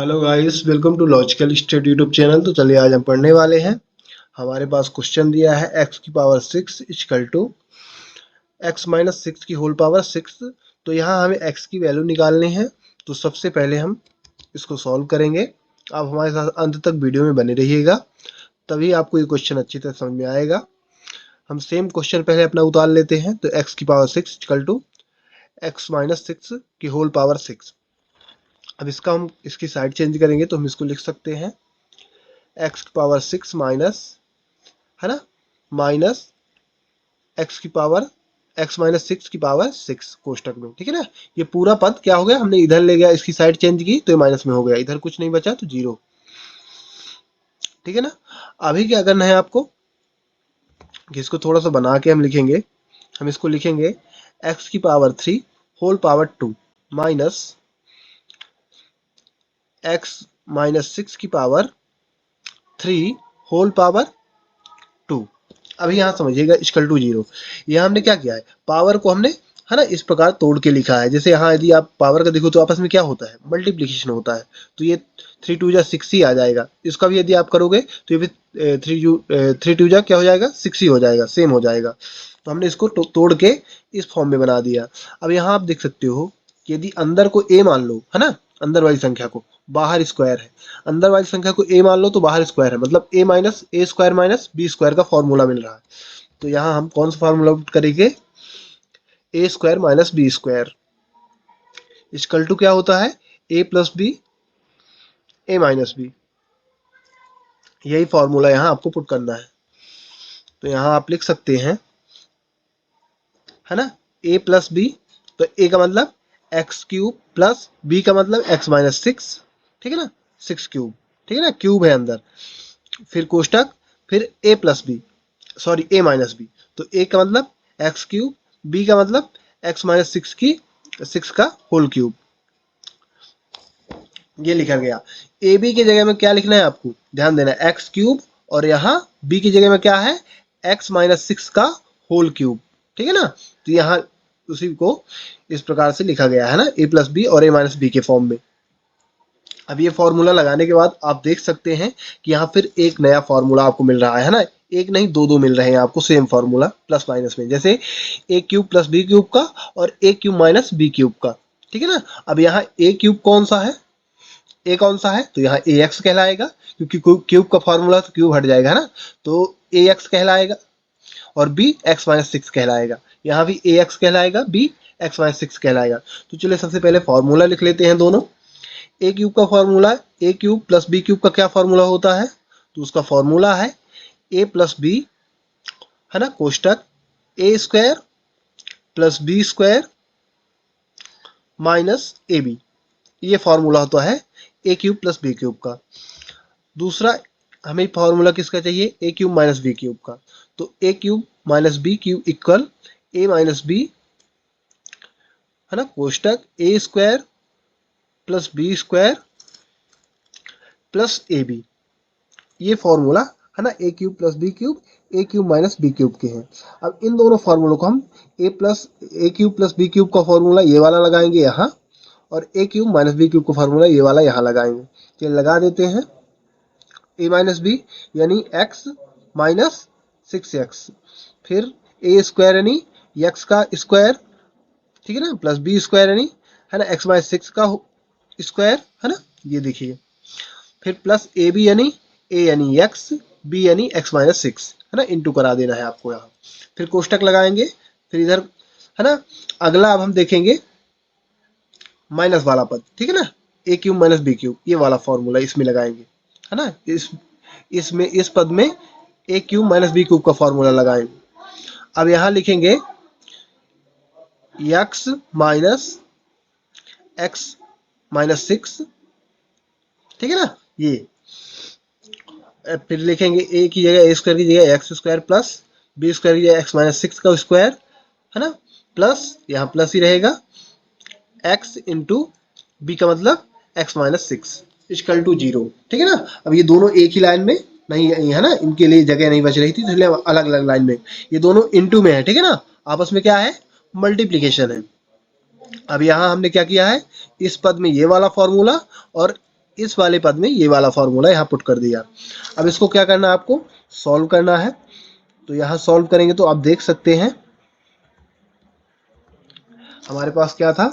Hello guys, welcome to logical study YouTube channel. तो चलिए आज हम पढ़ने वाले हैं। हमारे पास क्वेश्चन दिया है x की power 6 equal to x minus 6 की होल पावर 6। तो यहाँ हमें x की वैल्यू निकालनी है। तो सबसे पहले हम इसको सॉल्व करेंगे। आप हमारे साथ अंत तक वीडियो में बने रहिएगा, तभी आपको ये क्वेश्चन अच्छी तरह समझ में आएगा। हम सेम क्वेश्चन पहले अपना उतार लेते हैं। तो x की power 6 equal to x minus 6 की होल पावर 6। अब इसकी साइड चेंज करेंगे तो हम इसको लिख सकते हैं x की पावर 6 माइनस, है ना, माइनस x माइनस 6 की पावर 6 कोष्टक में। ठीक है ना। ये पूरा पद क्या हो गया, हमने इधर ले गया, इसकी साइड चेंज की तो ये माइनस में हो गया, इधर कुछ नहीं बचा तो जीरो। ठीक है ना। अभी क्या करना है आपको कि इसको थोड़ा सा बना के हम लिखेंगे। हम इसको लिखेंगे x की power 3 whole power 2 minus x minus 6 की पावर 3 होल पावर 2। अभी यहाँ समझिएगा इक्वल टू जीरो। यहाँ हमने क्या किया है, पावर को हमने, है ना, इस प्रकार तोड़ के लिखा है। जैसे यहाँ यदि आप पावर का देखो तो आपस में क्या होता है, मल्टीप्लीकेशन होता है। तो ये 3 2 जा 6 ही आ जाएगा। इसका भी यदि आप करोगे तो ये भी 3 2 जा क्या हो जाएगा, 6 ही हो जाएगा, सेम हो जाएगा। तो हमने इसको तोड़ के इस फॉर्म में बना दिया। अब यहाँ आप देख सकते हो कि यदि अंदर को a मान लो, है ना, अंदर वाली संख्या को, बाहर स्क्वायर है, अंदर वाली संख्या को a मान लो तो बाहर स्क्वायर है, मतलब a minus A square minus B square का फॉर्मूला मिल रहा है। तो यहाँ हम कौन सा फॉर्मूला पुट करेंगे, A square minus B square equal to क्या होता है, a plus B A minus B. यही फॉर्मूला यहाँ आपको पुट करना है। तो यहाँ आप लिख सकते हैं, है ना, a प्लस बी। तो a का मतलब एक्स क्यूब प्लस b का मतलब x माइनस 6। ठीक है ना, 6 क्यूब। ठीक है ना, क्यूब है अंदर, फिर कोष्टक, फिर a plus B, sorry a minus B. तो a का मतलब एक्स क्यूब, b का मतलब x माइनस 6 की 6 का होल क्यूब। ये लिखा गया। ए बी की जगह में क्या लिखना है आपको, ध्यान देना, एक्स क्यूब, और यहाँ बी की जगह में क्या है, एक्स माइनस 6 का होल क्यूब। ठीक है ना। तो यहाँ उसी को इस प्रकार से लिखा गया है ना, ए प्लस बी और ए माइनस बी के फॉर्म में। अब ये फॉर्मूला लगाने के बाद आप देख सकते हैं कि यहाँ फिर एक नया फॉर्मूला आपको मिल रहा है ना, एक नहीं दो दो मिल रहे हैं आपको सेम फॉर्मूला प्लस माइनस में, जैसे ए क्यूब प्लस बी क्यूब का और ए क्यूब माइनस बी क्यूब का। ठीक है ना। अब यहाँ ए क्यूब कौन सा है, ए कौन सा है, तो यहाँ ए एक्स कहलाएगा, क्योंकि क्यूब का फॉर्मूला तो क्यूब हट जाएगा, है ना। तो ए एक्स कहलाएगा, और बी एक्स माइनस 6 कहलाएगा। यहाँ भी ए एक्स कहलाएगा, बी एक्स माइनस 6 कहलाएगा। तो चलिए सबसे पहले फॉर्मूला लिख लेते हैं दोनों। ए क्यूब का फॉर्मूला, ए क्यूब प्लस बी क्यूब का क्या फॉर्मूला होता है, तो उसका फॉर्मूला है ए प्लस बी, है ना, कोष्टक A square plus B square minus A B. ये फॉर्मूला होता है A cube plus B cube का। दूसरा हमें फॉर्मूला किसका चाहिए, A cube minus B cube का। तो A cube minus B cube equal A minus B, है ना, कोष्टक A square plus B square plus A B. ये फॉर्मूला, है ना, A cube plus B cube, A cube minus B cube के हैं। अब इन दोनों फॉर्मूलों को हम ए क्यूब प्लस बी क्यूब का फॉर्मूला ये वाला लगाएंगे यहाँ, और ए क्यूब माइनस बी क्यूब का फॉर्मूला ये वाला यहाँ लगाएंगे। तो लगा देते हैं, ए माइनस बी यानी एक्स माइनस 6x, फिर ए स्क्वायर यानी एक्स का स्क्वायर, ठीक है ना, प्लस बी स्क्वायर यानी, है ना, एक्स माइनस 6 का स्क्वायर, है ना, ये देखिए, फिर प्लस ए बी यानी ए यानी एक्स, बी यानी एक्स माइनस 6, है ना, इंटू करा देना है आपको यहाँ। फिर कोष्टक लगाएंगे, फिर इधर, है ना, अगला अब हम देखेंगे माइनस वाला पद। ठीक है ना, A cube minus B cube, ये वाला फॉर्मूला इसमें लगाएंगे, है ना, इसमें इस पद में ए क्यूब माइनस बी क्यूब का फॉर्मूला लगाएंगे। अब यहाँ लिखेंगे एक्स माइनस एक्स माइनस 6। ठीक है ना, ये फिर लिखेंगे ए की जगह ए स्क्वायर की जगह X square plus B square की जगह एक्स माइनस 6 का स्क्वायर, है ना, प्लस यहाँ प्लस ही रहेगा एक्स इंटू बी का मतलब X minus 6 equal to zero. ठीक है ना। अब ये दोनों एक ही लाइन में नहीं है ना, इनके लिए जगह नहीं बच रही थी, इसलिए अलग अलग लाइन में, ये दोनों इंटू में है। ठीक है ना, आपस में क्या है, मल्टीप्लीकेशन है। अब यहाँ हमने क्या किया है, इस पद में ये वाला फॉर्मूला और इस वाले पद में ये वाला फॉर्मूला यहाँ पुट कर दिया। अब इसको क्या करना है, आपको सॉल्व करना है। तो यहाँ सॉल्व करेंगे तो आप देख सकते हैं हमारे पास क्या था,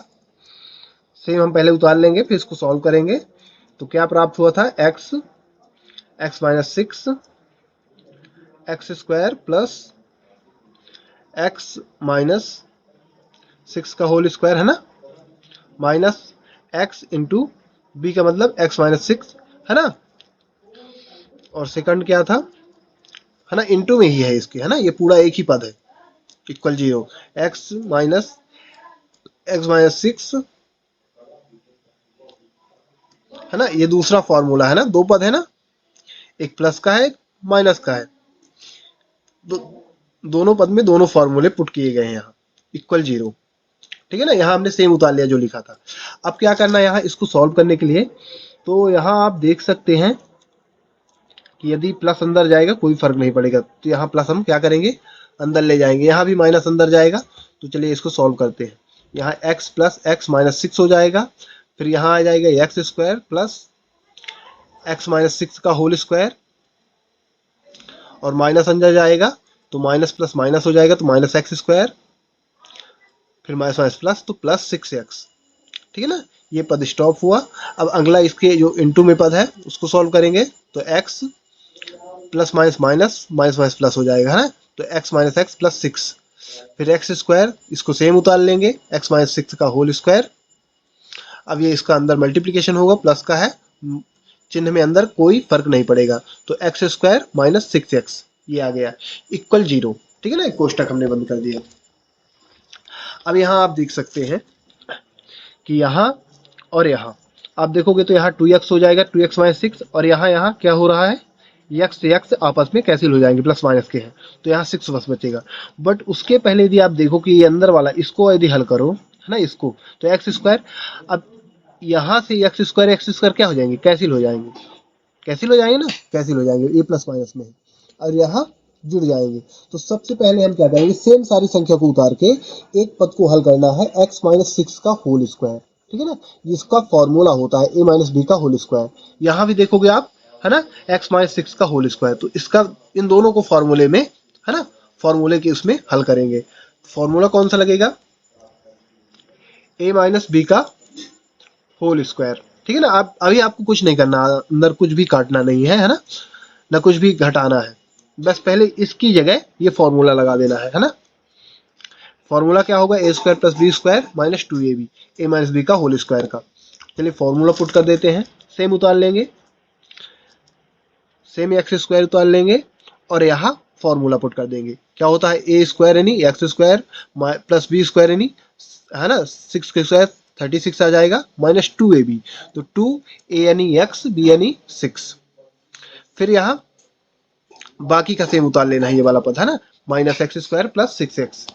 सेम हम पहले उतार लेंगे फिर इसको सॉल्व करेंगे। तो क्या प्राप्त हुआ था, x minus 6 x square plus x minus 6 का होल स्क्वायर है ना, माइनस x इंटू बी का मतलब x माइनस 6 है ना, और सेकंड क्या था, है ना, इंटू में ही है इसके, है ना, ये पूरा एक ही पद है, इक्वल 0। x माइनस 6 है ना, ये दूसरा फॉर्मूला है ना, दो पद है ना, एक प्लस का है एक माइनस का है, दोनों पद में दोनों फॉर्मूले पुट किए गए हैं यहाँ, इक्वल 0। ठीक है ना, यहाँ हमने सेम उतार लिया जो लिखा था। अब क्या करना है यहाँ इसको सॉल्व करने के लिए, तो यहाँ आप देख सकते हैं कि यदि प्लस अंदर जाएगा कोई फर्क नहीं पड़ेगा, तो यहाँ प्लस हम क्या करेंगे अंदर ले जाएंगे, यहाँ भी माइनस अंदर जाएगा। तो चलिए इसको सॉल्व करते हैं। यहाँ x प्लस एक्स माइनस 6 हो जाएगा, फिर यहाँ आ जाएगा x square plus x minus 6 का होल स्क्वायर, और माइनस अंदर जाएगा तो माइनस प्लस माइनस हो जाएगा, तो माइनस एक्स स्क्वायर, फिर माइनस माइनस प्लस, तो प्लस 6x। ठीक है ना, ये पद स्टॉप हुआ। अब अगला इसके जो इनटू में पद है उसको सॉल्व करेंगे, तो x plus minus minus minus minus plus हो जाएगा, है ना, तो x माइनस एक्स प्लस 6, फिर एक्स स्क्वायर, इसको सेम उतार लेंगे, x माइनस 6 का होल स्क्वायर। अब ये इसका अंदर मल्टीप्लीकेशन होगा, प्लस का है, चिन्ह में अंदर कोई फर्क नहीं पड़ेगा, तो एक्स स्क्वायर माइनस 6x ये आ गया इक्वल 0। ठीक है ना, एक कोष्टक हमने बंद कर दिया। अब यहाँ आप देख सकते हैं कि यहाँ और यहाँ आप देखोगे तो यहाँ 2x हो जाएगा, 2x माइनस 6, और यहाँ क्या हो रहा है, x से x आपस में कैंसिल हो जाएंगे, प्लस माइनस के हैं, तो यहाँ 6 बस बचेगा। बट उसके पहले यदि आप देखो कि ये अंदर वाला इसको यदि हल करो, है ना, इसको, तो एक्स स्क्वायर, अब यहाँ से एक्स स्क्वायर क्या हो जाएंगे, कैंसिल हो जाएंगे, कैंसिल हो जाएंगे ना, कैंसिल हो जाएंगे, ये प्लस माइनस में है, और यहाँ जुड़ जाएंगे। तो सबसे पहले हम क्या करेंगे, सेम सारी संख्या को उतार के एक पद को हल करना है, x माइनस 6 का होल स्क्वायर। ठीक है ना, इसका फॉर्मूला होता है a माइनस बी का होल स्क्वायर। यहाँ भी देखोगे आप, है ना, x माइनस 6 का होल स्क्वायर, तो इसका इन दोनों को फॉर्मूले में, है ना, फॉर्मूले के उसमें हल करेंगे। फॉर्मूला कौन सा लगेगा, a माइनस बी का होल स्क्वायर। ठीक है ना, आप अभी आपको कुछ नहीं करना, अंदर कुछ भी काटना नहीं है ना, ना कुछ भी घटाना है, बस पहले इसकी जगह ये फॉर्मूला लगा देना है ना। फॉर्मूला क्या होगा, A square plus B square minus 2ab, A minus B का होल स्क्वायर का। चलिए फॉर्मूला पुट कर देते हैं, सेम उतार लेंगे, सेम एक्स स्क्वायर उतार लेंगे, और यहाँ फॉर्मूला पुट कर देंगे। क्या होता है, ए स्क्वायर यानी X square plus B square यानी, है ना, 6 के स्क्वायर 36 आ जाएगा, माइनस 2ab, तो 2a यानी एक्स, बी यानी 6, फिर यहाँ बाकी का सेम उतार लेना है, ये वाला पद है ना, minus x square plus 6x,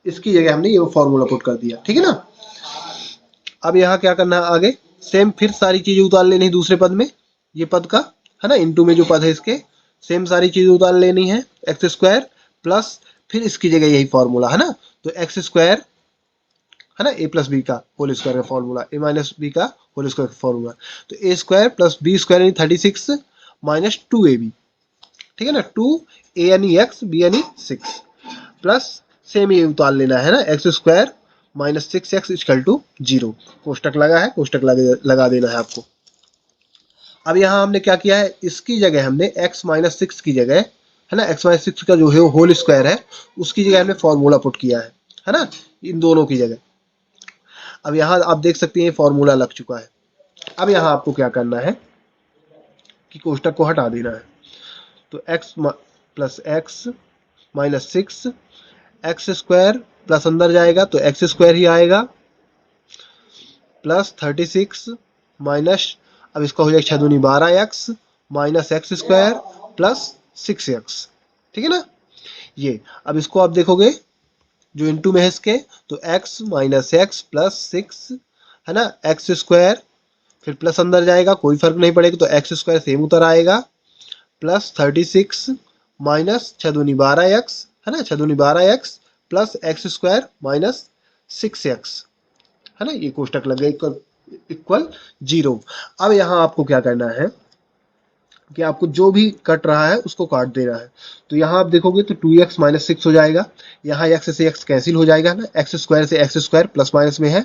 इसकी जगह हमने ये फॉर्मूला पुट कर दिया। ठीक है ना, अब यहाँ क्या करना है आगे, सेम फिर सारी चीजें उतार लेनी है दूसरे पद में, ये पद का, है ना, इनटू में जो पद है इसके सेम सारी चीजें उतार लेनी है, एक्स स्क्वायर प्लस, फिर इसकी जगह यही फॉर्मूला, है ना, तो एक्स स्क्वायर, है ना, ए प्लस बी का होल स्क्वायर का फॉर्मूला, ए माइनस बी का होल स्क्वायर का फॉर्मूला, तो ए स्क्वायर प्लस बी स्क्वायर यानी 36 माइनस 2ab। ठीक है ना, 2a यानी एक्स, बी यानी 6, प्लस सेम ये उतार लेना है ना, X square minus 6x equal to 0, कोष्टक लगा है, कोष्टक लगा देना है आपको। अब यहाँ हमने क्या किया है, इसकी जगह हमने x माइनस 6 की जगह, है ना, x माइनस 6 का जो है होल स्क्वायर है, उसकी जगह हमने फॉर्मूला पुट किया है ना, इन दोनों की जगह। अब यहाँ आप देख सकते हैं फॉर्मूला लग चुका है। अब यहाँ आपको क्या करना है कि कोष्टक को हटा देना है, तो x plus x minus 6, x square plus अंदर जाएगा तो एक्स स्क्वायर ही आएगा, प्लस 36 माइनस, अब इसका हो जाएगा 6 दूनी 12x minus x square plus 6x। ठीक है ना, ये अब इसको आप देखोगे जो इनटू में है इसके, तो x माइनस एक्स प्लस 6, है ना, एक्स स्क्वायर, फिर प्लस अंदर जाएगा कोई फर्क नहीं पड़ेगा, तो एक्स स्क्वायर सेम उतर आएगा, प्लस 36 माइनस 6 दूनी 12x, है ना, 6 दूनी 12x plus x square minus 6x, है ना, ये कोष्टक लग गया, इक्वल 0। अब यहाँ आपको क्या करना है कि आपको जो भी कट रहा है उसको काट देना है। तो यहाँ आप देखोगे तो 2x माइनस 6 हो जाएगा, यहाँ x से x कैंसिल हो जाएगा ना, एक्स स्क्वायर से एक्स स्क्वायर प्लस माइनस में है,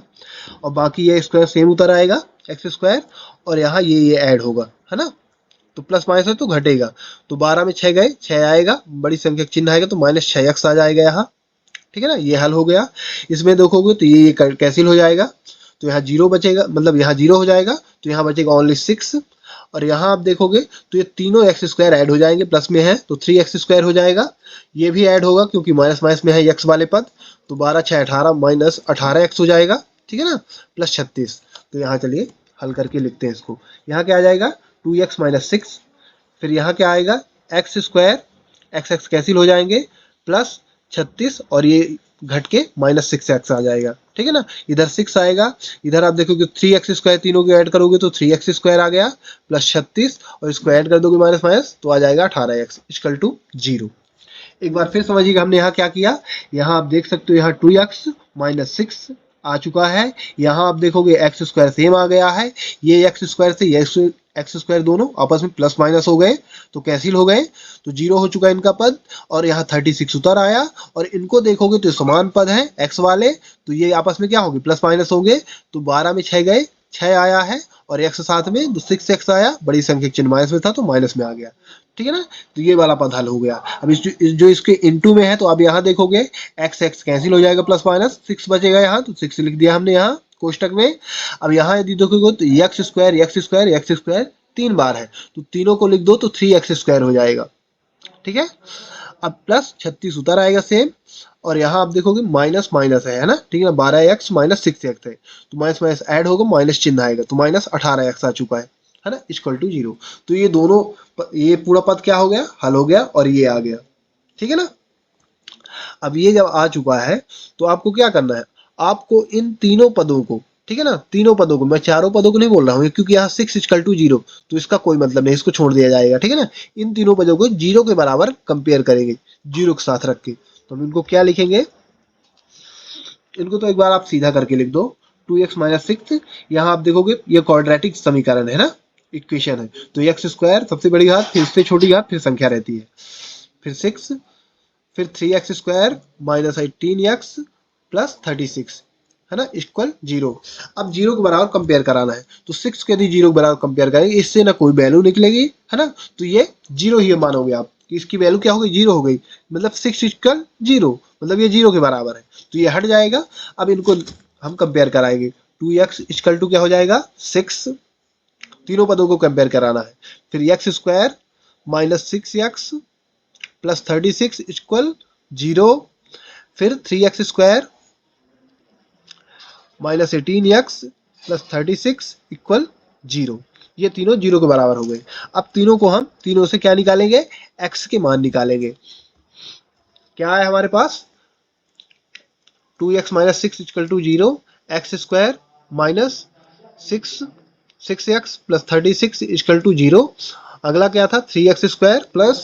और बाकी ये स्क्वायर सेम उतर आएगा एक्स स्क्वायर, और यहाँ ये ऐड होगा, है ना, तो प्लस माइनस है तो घटेगा, तो 12 में 6 गए, 6 आएगा, बड़ी संख्या चिन्ह आएगा तो माइनस 6x आ जाएगा यहाँ। ठीक है ना, ये हल हो गया। इसमें देखोगे तो ये कैंसिल हो जाएगा, तो यहाँ 0 बचेगा, मतलब यहाँ 0 हो जाएगा, तो यहाँ बचेगा ओनली 6। और यहाँ आप देखोगे तो ये तीनों एक्स स्क्वायर ऐड हो जाएंगे, प्लस में है तो 3x स्क्वायर हो जाएगा, ये भी ऐड होगा क्योंकि माइनस माइनस में है x वाले पद, तो 12 6 18 माइनस 18x हो जाएगा। ठीक है ना, प्लस 36। तो यहाँ चलिए हल करके लिखते हैं इसको। यहाँ क्या आ जाएगा 2x माइनस 6, फिर यहाँ क्या आएगा x square, x x cancel हो जाएंगे, प्लस 36, और ये घट के माइनस 6x आ जाएगा। ठीक है ना, इधर 6 आएगा, इधर आप देखोगे 3x स्क्वायर, तीनों को ऐड करोगे तो 3x स्क्वायर आ गया, प्लस 36, और इसको ऐड कर दोगे माइनस माइनस तो आ जाएगा 18x इक्वल टू 0। एक बार फिर समझिएगा हमने यहाँ क्या किया, यहाँ आप देख सकते हो यहाँ 2x माइनस 6 आ चुका है, यहाँ आप देखोगे एक्स स्क्वायर सेम आ गया है, ये एक्स स्क्वायर से ये एक्स स्क्वायर दोनों आपस में प्लस माइनस हो गए तो कैंसिल हो गए, तो 0 हो चुका है इनका पद, और यहाँ 36 उतर आया, और इनको देखोगे तो समान पद है एक्स वाले, तो ये आपस में क्या होंगे प्लस माइनस होंगे, तो 12 में 6 गए, 6 आया है, और एक्स साथ में 6x आया, बड़ी संख्या चिन्ह माइनस में था तो माइनस में आ गया। ठीक है ना, तो ये वाला पद हल हो गया। अब जो इसके इनटू में है तो आप यहाँ देखोगे एक्स एक्स कैंसिल हो जाएगा, प्लस माइनस 6 बचेगा यहाँ, तो 6 लिख दिया हमने यहाँ कोष्टक में। अब यहाँ यदि देखोगे तो x square x square x square 3 बार है, तो तीनों को लिख दो तो 3x स्क्वायर हो जाएगा। ठीक है, अब प्लस 36 उतर आएगा सेम, और यहाँ आप देखोगे माइनस माइनस है ना, ठीक है ना, 12x माइनस 6x है, तो माइनस माइनस ऐड होगा, माइनस चिन्ह आएगा, तो माइनस 18x आ चुका है ना, इक्वल टू 0। तो ये दोनों ये पूरा पद क्या हो गया हल हो गया, और ये आ गया। ठीक है ना, अब ये जब आ चुका है तो आपको क्या करना है, आपको इन तीनों पदों को, ठीक है ना, तीनों पदों को, मैं चारों पदों को नहीं बोल रहा हूँ क्योंकि यहाँ 6 इक्वल टू 0, तो इसका कोई मतलब नहीं, इसको छोड़ दिया जाएगा। ठीक है ना, इन तीनों पदों को 0 के बराबर कंपेयर करेंगे, 0 के साथ रख के, तो हम इनको क्या लिखेंगे, इनको तो एक बार आप सीधा करके लिख दो 2x माइनस 6। यहाँ आप देखोगे ये क्वाड्रेटिक समीकरण है ना, इक्वेशन है, तो एक्स स्क्वायर सबसे बड़ी घात, फिर इससे छोटी घात, फिर संख्या रहती है, फिर 6, फिर 3x square minus 18x plus 36, है ना, इक्वल 0। अब 0 के बराबर कंपेयर कराना है, तो 6 के यदि 0 के बराबर कंपेयर करेंगे, इससे ना कोई वैल्यू निकलेगी, है ना, तो ये 0 ही मानोगे आप कि इसकी वैल्यू क्या हो गई 0 हो गई, मतलब 6 इक्वल 0, मतलब ये 0 के बराबर है, तो ये हट जाएगा। अब इनको हम कंपेयर कराएंगे, 2x इक्वल टू क्या हो जाएगा 6, तीनों पदों को कंपेयर कराना है, फिर x square minus 6x plus 36 equal 0, फिर 3x square minus 18x plus 36 equal 0, ये तीनों 0 के बराबर हो गए। अब तीनों को हम तीनों से क्या निकालेंगे, x के मान निकालेंगे। क्या है हमारे पास 2x minus 6 equal to 0, X square minus 6x plus 36 equal to 0, अगला क्या था 3x square plus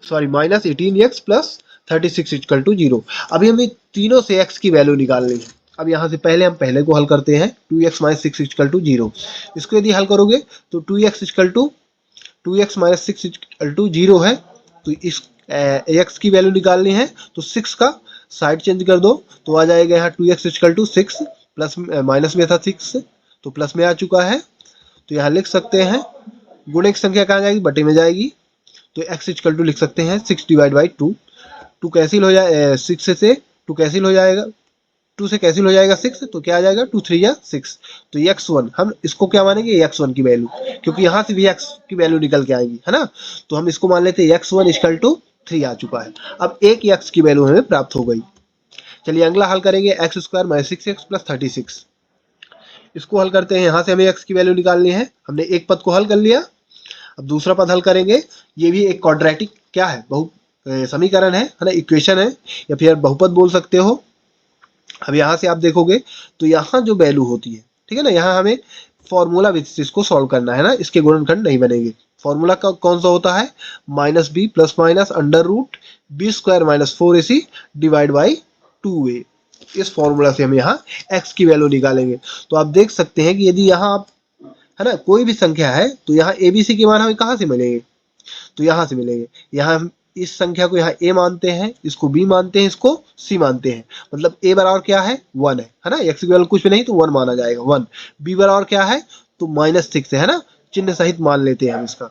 sorry minus 18x plus 36 equal to 0। अभी हमें तीनों से x की वैल्यू निकालनी है। अब यहाँ से पहले हम पहले को हल करते हैं, 2x माइनस 6 इक्वल टू 0, इसको यदि हल करोगे तो 2x equal to 2x minus 6 equal to 0 है, तो इस x की वैल्यू निकालनी है, तो 6 का साइड चेंज कर दो, तो आ जाएगा यहाँ 2x equal to 6 plus minus में था 6 तो प्लस में आ चुका है, तो यहाँ लिख सकते हैं गुणे की संख्या कहाँ जाएगी बटे में जाएगी, तो x इक्वल टू लिख सकते हैं 6 डिवाइड बाई 2, 2 कैंसिल हो जाए 6 से 2 कैंसिल हो जाएगा, 2 से कैंसिल हो जाएगा 6, तो क्या आ जाएगा 2 3 या 6, तो x1 हम इसको क्या मानेंगे x1 की वैल्यू, क्योंकि यहाँ से भी x की वैल्यू निकल के आएगी, है ना, तो हम इसको मान लेते हैं x1 इक्वल टू 3 आ चुका है। अब एक x की वैल्यू हमें प्राप्त हो गई। चलिए अगला हल करेंगे x square minus 6x plus 36, इसको हल करते हैं, यहाँ से हमें x की वैल्यू निकालनी है, हमने एक पद को हल कर लिया। अब दूसरा पद हल करेंगे, ये भी एक क्वाड्रेटिक क्या है बहु समीकरण है ना, इक्वेशन है, या फिर बहुपद बोल सकते हो। अब यहाँ से आप देखोगे तो यहाँ जो वैल्यू होती है, ठीक है ना, यहाँ हमें फॉर्मूला बेसिस इसको सॉल्व करना है ना, इसके गुणनखंड नहीं बनेंगे। फॉर्मूला का कौन सा होता है, minus B plus minus under root B square minus 4ac divide by 2a। इस फॉर्मूला से हम यहाँ x की वैल्यू निकालेंगे। तो आप देख सकते हैं कि यदि यहाँ आप है ना कोई भी संख्या है तो यहाँ ABC के मान हमें कहाँ से मिलेंगे, तो यहाँ से मिलेंगे। यहाँ हम इस संख्या को यहाँ A मानते हैं, इसको B मानते हैं, इसको C मानते हैं। मतलब A बराबर क्या है 1 है ना, x की वैल्यू कुछ भी नहीं तो 1 माना जाएगा 1। B बराबर क्या है तो -6 है ना, चिन्ह सहित मान लेते हैं हम इसका,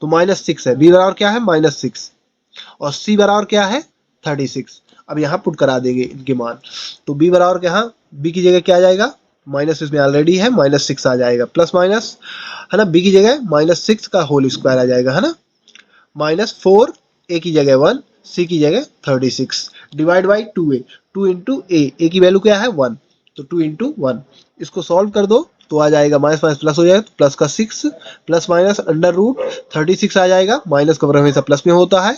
तो -6 है। B बराबर क्या है -6 और C बराबर क्या है 36। अब यहाँ पुट करा देंगे इनके मान, तो B बराबर क्या, B की जगह क्या आ जाएगा, माइनस इसमें ऑलरेडी है -6 आ जाएगा, प्लस माइनस है ना, B की जगह -6 का होल स्क्वायर आ जाएगा है ना, -4 A की जगह 1 C की जगह 36 divide by 2A, 2 into A की वैल्यू क्या है 1, तो 2 इंटू 1। इसको सॉल्व कर दो तो आ जाएगा माइनस माइनस प्लस हो जाएगा, तो प्लस का 6 प्लस माइनस अंडर रूट 36 आ जाएगा, माइनस का बराबर हमेशा प्लस में होता है,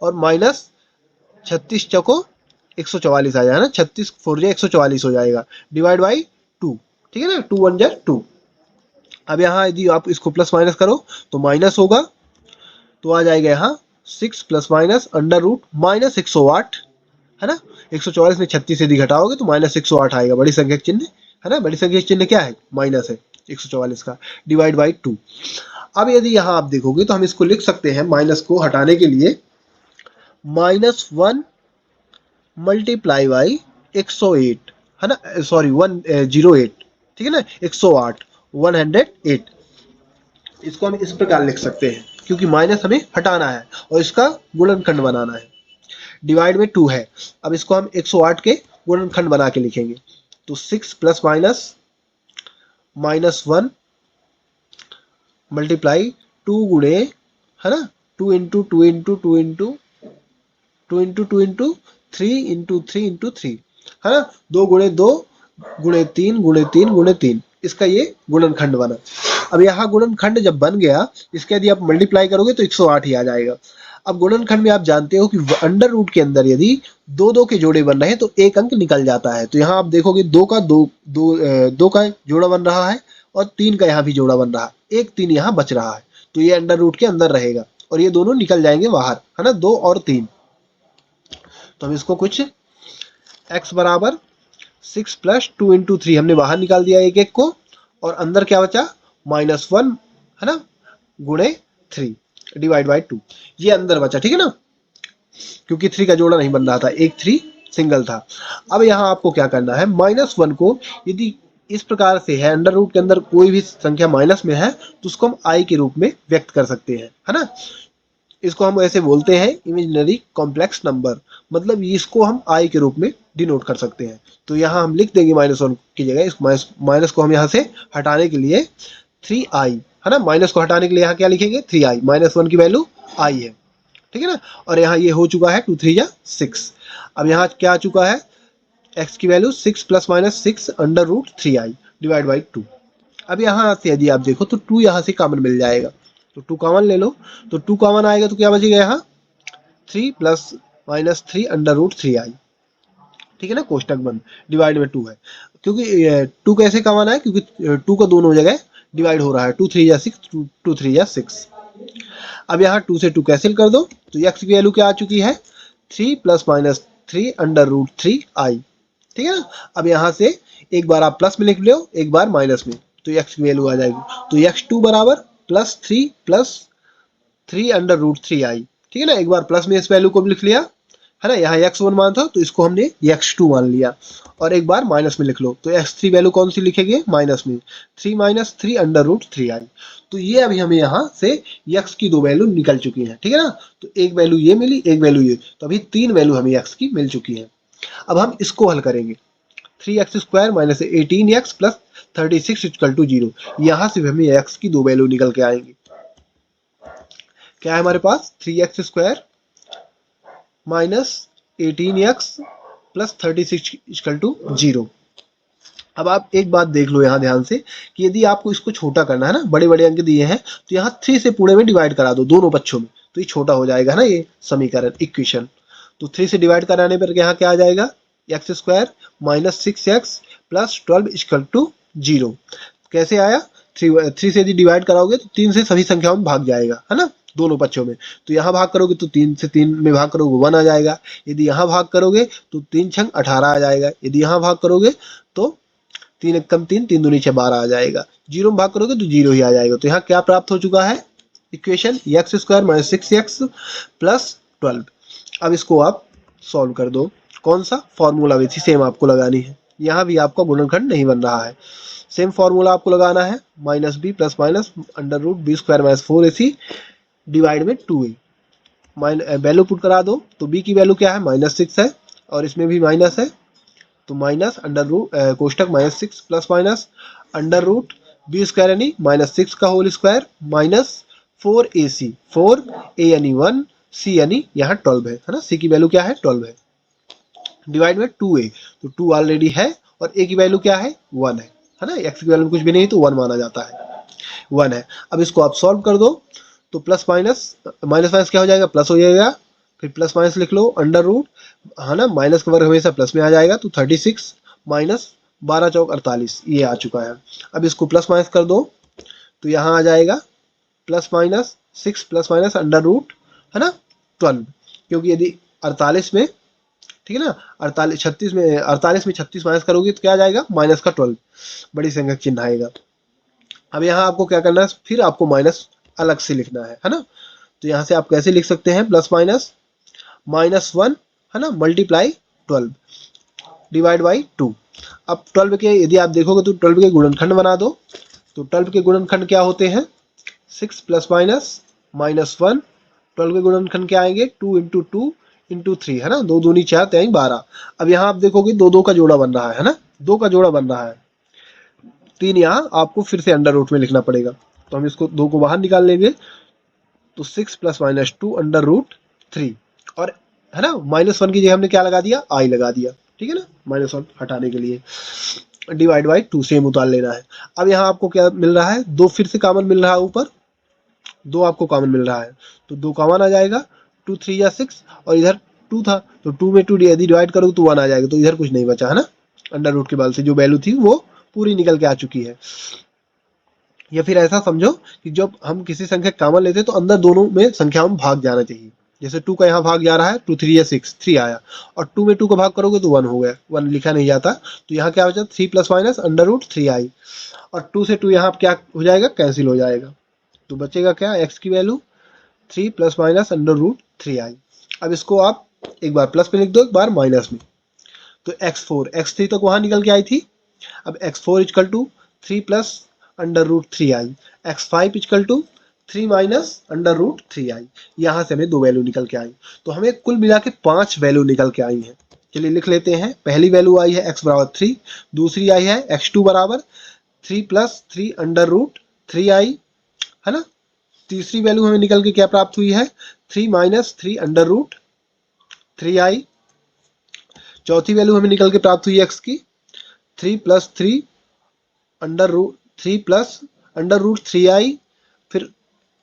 और माइनस 36 चौको 144 आ जाएगा ना, 36 4 144 हो जाएगा, डिवाइड बाई 2, ठीक है ना, 2 1 जा 2। अब यहाँ यदि आप इसको प्लस माइनस करो तो माइनस होगा, तो आ जाएगा यहाँ 6 प्लस माइनस अंडर रूट -108 है ना, 144 में 36 यदि घटाओगे तो -108 आएगा, बड़ी संख्या का चिन्ह है ना, बड़ी संख्या का चिन्ह क्या है माइनस है 144 का, डिवाइड बाई 2। अब यदि यहाँ आप देखोगे तो हम इसको लिख सकते हैं माइनस को हटाने के लिए -1 मल्टीप्लाई बाई 108 है ना, सॉरी 108, ठीक है ना, 108 108। इसको हम इस प्रकार लिख सकते हैं क्योंकि माइनस हमें हटाना है और इसका गुणनखंड बनाना है, डिवाइड में 2 है। अब इसको हम 108 के गुणनखंड बना के लिखेंगे, तो 6 प्लस माइनस -1 मल्टीप्लाई 2 गुणे है ना, 2 into 2 into 2 into 2 into 2 into 3 into 3 into 3 है ना, 2 गुणे 2 गुणे 3 गुणे 3 गुणे 3, इसका ये गुणनखंड बना। अब यहाँ गुणनखंड जब बन गया, इसके यदि आप मल्टीप्लाई करोगे तो 108 ही आ जाएगा। अब गुणनखंड में आप जानते हो कि अंडर रूट के अंदर यदि 2 2 के जोड़े बन रहे हैं तो एक अंक निकल जाता है, तो यहाँ आप देखोगे 2 का 2 का जोड़ा बन रहा है और 3 का यहाँ भी जोड़ा बन रहा है, एक 3 यहाँ बच रहा है, तो ये अंडर रूट के अंदर रहेगा और ये दोनों निकल जाएंगे बाहर है ना, 2 और 3। तो हम इसको कुछ x बराबर 6 प्लस 2 इंटू 3 हमने बाहर निकाल दिया एक एक को, और अंदर क्या बचा -1 है ना गुणे 3 डिवाइड बाई 2, ये अंदर बचा, ठीक है ना, क्योंकि 3 का जोड़ा नहीं बन रहा था, एक 3 सिंगल था। अब यहाँ आपको क्या करना है, -1 को यदि इस प्रकार से है, अंडर रूट के अंदर कोई भी संख्या माइनस में है तो उसको हम i के रूप में व्यक्त कर सकते हैं है ना, इसको हम ऐसे बोलते हैं इमेजिनरी कॉम्प्लेक्स नंबर, मतलब इसको हम i के रूप में डिनोट कर सकते हैं। तो यहाँ हम लिख देंगे -1 की जगह, इस माइनस को हम यहाँ से हटाने के लिए 3i है ना, माइनस को हटाने के लिए यहाँ क्या लिखेंगे 3i, -1 की वैल्यू i है, ठीक है ना, और यहाँ ये हो चुका है 2 3 या 6। अब यहाँ क्या आ चुका है, x की value 6 plus minus 6 under root 3i divide by 2। अब यहाँ से यदि आप देखो तो 2 यहाँ से कॉमन मिल जाएगा, तो 2 कॉमन ले लो, तो 2 कॉमन आएगा तो क्या बचेगा यहाँ 3 plus minus 3 under root 3i, ठीक है ना, कोष्टक बंद, डिवाइड में 2 है, क्योंकि 2 कैसे कॉमन है, क्योंकि 2 का दोनों जगह डिवाइड हो रहा है, 2 3 या 6 2 3 या 6। अब यहाँ 2 से 2 कैंसिल कर दो, तो x की वैल्यू क्या आ चुकी है 3 plus minus 3 under root 3i, ठीक है ना। अब यहाँ से एक बार आप प्लस में लिख लो, एक बार माइनस में, तो x की वैल्यू आ जाएगी, तो x2 बराबर प्लस 3 अंडर रूट 3i, ठीक है ना, एक बार प्लस में इस वैल्यू को भी लिख लिया है ना, यहाँ x1 मान था तो इसको हमने x2 मान लिया, और एक बार माइनस में लिख लो, तो x3 वैल्यू कौन सी लिखेंगे माइनस में 3 माइनस 3 अंडर रूट 3i। तो ये अभी हमें यहाँ से x की 2 वैल्यू निकल चुकी हैं, ठीक है ना, तो एक वैल्यू ये मिली, एक वैल्यू ये, तो अभी 3 वैल्यू हमें x की मिल चुकी है। अब हम इसको हल करेंगे, 3x² minus 18x plus 36 equal to 0, यहाँ से हमें x की 2 वैल्यू निकल के आएंगी। क्या है हमारे पास 3x² minus 18x plus 36 equal to 0। अब आप एक बात देख लो यहाँ ध्यान से कि यदि आपको इसको छोटा करना है ना, बड़े बड़े अंक दिए हैं तो यहाँ 3 से पूरे में डिवाइड करा दो दोनों पक्षों में, तो ये छोटा हो जाएगा ना ये समीकरण इक्वेशन। तो 3 से डिवाइड कराने पर यहाँ क्या आ जाएगा x² minus 6x plus 12 equal to 0। कैसे आया 3 से यदि डिवाइड कराओगे तो 3 से सभी संख्याओं में भाग जाएगा है ना, दोनों पक्षों में। तो यहाँ भाग करोगे तो 3 से 3 में भाग करोगे 1 आ जाएगा। यदि यहाँ भाग करोगे तो 3 छंग 18 आ जाएगा। यदि यहाँ भाग करोगे तो 3 एक कम 3, 3 दूनी 6, 12 आ जाएगा। 0 में भाग करोगे तो 0 ही आ जाएगा। तो यहाँ क्या प्राप्त हो चुका है equation, x square minus 6x plus 12। अब इसको आप सॉल्व कर दो। कौन सा फॉर्मूला भी थी सेम आपको लगानी है, यहाँ भी आपका गुणनखंड नहीं बन रहा है। सेम फॉर्मूला आपको लगाना है, minus B plus minus under root B square minus 4ac divide में 2a। वैल्यू पुट करा दो तो b की वैल्यू क्या है, -6 है और इसमें भी माइनस है, तो माइनस अंडर रूट कोष्टक -6 plus minus under root B square यानी -6 का whole square minus 4ac, 4a यानी 1, c यानी यहाँ 12 है ना, c की वैल्यू क्या है 12 है, डिवाइड में 2a, तो 2 ऑलरेडी है और a की वैल्यू क्या है 1 है ना, x की वैल्यू कुछ भी नहीं तो 1 माना जाता है, 1 है। अब इसको आप सॉल्व कर दो तो प्लस माइनस माइनस क्या हो जाएगा, प्लस हो जाएगा, फिर प्लस माइनस लिख लो अंडर रूट है ना, माइनस का वर्ग हमेशा प्लस में आ जाएगा, तो 36 माइनस 12 चौक 48 ये आ चुका है। अब इसको प्लस माइनस कर दो तो यहाँ आ जाएगा plus minus 6 plus minus under root है ना 12, क्योंकि यदि 48 में, ठीक है ना, 48 में 36 माइनस करोगे तो क्या आ जाएगा माइनस का 12, बड़ी संख्या चिन्ह आएगा। अब यहाँ आपको क्या करना है, फिर आपको माइनस अलग से लिखना है ना, तो यहाँ से आप कैसे लिख सकते हैं, प्लस माइनस -1 है ना मल्टीप्लाई 12 डिवाइड बाई 2। अब 12 के यदि आप देखोगे तो 12 के गुणनखंड बना दो, तो 12 के गुणनखंड क्या होते हैं, 6 प्लस माइनस -1, 12 के गुणनखंड क्या आएंगे 2 इंटू 2 इंटू 3 है ना, 2 दूनी 4 3 12। अब यहाँ आप देखोगे 2 2 का जोड़ा बन रहा है ना, 2 का जोड़ा बन रहा है, 3 यहाँ आपको फिर से अंडर रूट में लिखना पड़ेगा, तो हम इसको 2 को बाहर निकाल लेंगे, तो 6 प्लस माइनस 2 अंडर रूट 3, और है ना -1 की जगह हमने क्या लगा दिया, आई लगा दिया, ठीक है ना, -1 हटाने के लिए, डिवाइड बाई 2 सेम उतार लेना है। अब यहाँ आपको क्या मिल रहा है, 2 फिर से कॉमन मिल रहा है, ऊपर 2 आपको कॉमन मिल रहा है, तो 2 कॉमन आ जाएगा, 2 3 या 6, और इधर 2 था तो 2 में 2 यदि डिवाइड करोगे तो 1 आ जाएगा, तो इधर कुछ नहीं बचा है ना, अंडर रूट के बाद से जो वैल्यू थी वो पूरी निकल के आ चुकी है। या फिर ऐसा समझो कि जब हम किसी संख्या कॉमन लेते हैं तो अंदर दोनों में संख्याओं में भाग जाना चाहिए, जैसे 2 का यहाँ भाग जा रहा है, 2 3 या 6, 3 आया, और 2 में 2 का भाग करोगे तो 1 हो गया, 1 लिखा नहीं जाता, तो यहाँ क्या बचा 3 प्लस माइनस अंडर रूट 3 आई, और 2 से 2 यहाँ क्या हो जाएगा, कैंसिल हो जाएगा, तो बचेगा क्या, x की value 3 plus minus under root 3 I. अब इसको आप एक बार प्लस में लिख दो, एक बार माइनस में, तो x4 x3 तक वहां निकल के आई थी, अब x4 equal to 3 plus under root 3 I, x5 equal to 3 minus under root 3 I, यहाँ से हमें 2 वैल्यू निकल के आई, तो हमें कुल मिला के 5 वैल्यू निकल के आई हैं। चलिए लिख लेते हैं, पहली वैल्यू आई है x बराबर 3, दूसरी आई है x2 बराबर 3 प्लस 3 अंडर रूट 3 आई है ना, तीसरी वैल्यू हमें निकल के क्या प्राप्त हुई है, 3 माइनस 3 अंडर रूट 3 आई, चौथी वैल्यू हमें निकल के प्राप्त हुई x की 3 plus 3 under root 3 plus under root 3 I, फिर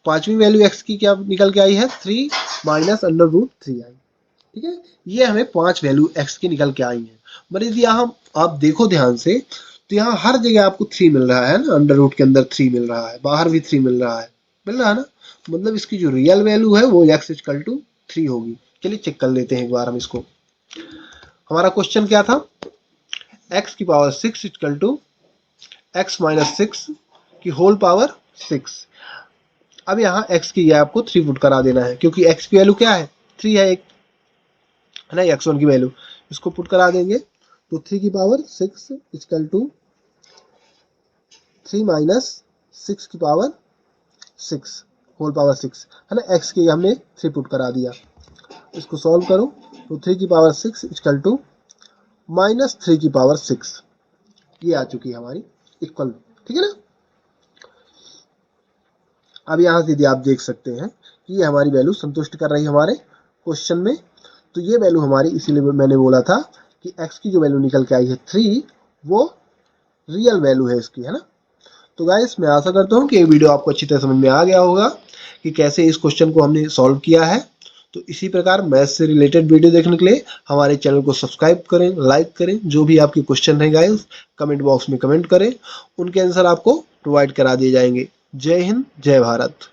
पांचवी वैल्यू x की क्या निकल के आई है, 3 माइनस अंडर रूट 3 आई, ठीक है, ये हमें 5 वैल्यू x की निकल के आई है। मतलब यदि यहाँ आप देखो ध्यान से तो यहाँ हर जगह आपको 3 मिल रहा है ना, अंडर रूट के अंदर 3 मिल रहा है, बाहर भी 3 मिल रहा है ना, मतलब इसकी जो रियल वैल्यू है वो x इक्वल टू 3 होगी। चलिए चेक कर लेते हैं एक बार हम इसको। हमारा क्वेश्चन क्या था, x की power 6 equal to x minus 6 की होल पावर 6। अब यहाँ x की आपको 3 पुट करा देना है, क्योंकि x की वैल्यू क्या है 3 है, एक है ना, x1 की वैल्यू, इसको पुट करा देंगे तो 3 की पावर 6 इक्वल टू 3 माइनस 6 की पावर 6 होल पावर 6 है ना, x की हमने 3 पुट करा दिया, इसको सॉल्व करो तो 3 की पावर 6 इक्वल टू माइनस 3 की पावर 6, ये आ चुकी है हमारी इक्वल, ठीक है ना। अब यहाँ से आप देख सकते हैं कि ये हमारी वैल्यू संतुष्ट कर रही है हमारे क्वेश्चन में, तो ये वैल्यू हमारी, इसीलिए मैंने बोला था कि x की जो वैल्यू निकल के आई है 3 वो रियल वैल्यू है इसकी, है ना। तो गाइस मैं आशा करता हूँ कि ये वीडियो आपको अच्छी तरह समझ में आ गया होगा कि कैसे इस क्वेश्चन को हमने सॉल्व किया है। तो इसी प्रकार मैथ से रिलेटेड वीडियो देखने के लिए हमारे चैनल को सब्सक्राइब करें, लाइक करें, जो भी आपके क्वेश्चन हैं गाइस कमेंट बॉक्स में कमेंट करें, उनके आंसर आपको प्रोवाइड करा दिए जाएंगे। जय हिंद, जय भारत।